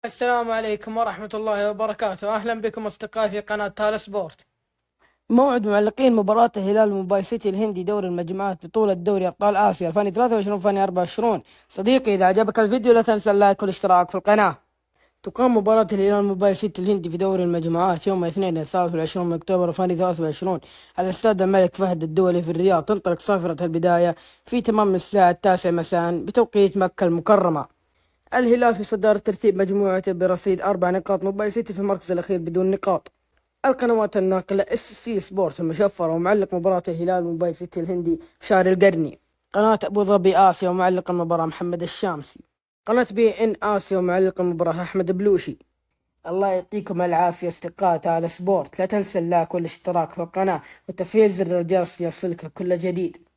السلام عليكم ورحمة الله وبركاته. أهلا بكم أصدقائي في قناة تالا سبورت. موعد معلقين مباراة الهلال وموباي سيتي الهندي دوري المجموعات بطولة دوري أبطال آسيا 2023-2024. صديقي، إذا عجبك الفيديو لا تنسى اللايك والاشتراك في القناة. تقام مباراة الهلال وموباي سيتي الهندي في دوري المجموعات يوم الاثنين 23 من أكتوبر 2023 على استاد الملك فهد الدولي في الرياض. تنطلق صافرة البداية في تمام الساعة 9 مساء بتوقيت مكة المكرمة. الهلال في صدارة ترتيب مجموعته برصيد 4 نقاط، موباي سيتي في المركز الأخير بدون نقاط. القنوات الناقلة اس سي سبورت المشفرة ومعلق مباراة الهلال وموباي سيتي الهندي شاري القرني. قناة أبو ظبي آسيا ومعلق المباراة محمد الشامسي. قناة بي إن آسيا ومعلق المباراة أحمد بلوشي. الله يعطيكم العافية أصدقاء على سبورت. لا تنسى اللايك والاشتراك في القناة وتفعيل زر الجرس ليصلك كل جديد.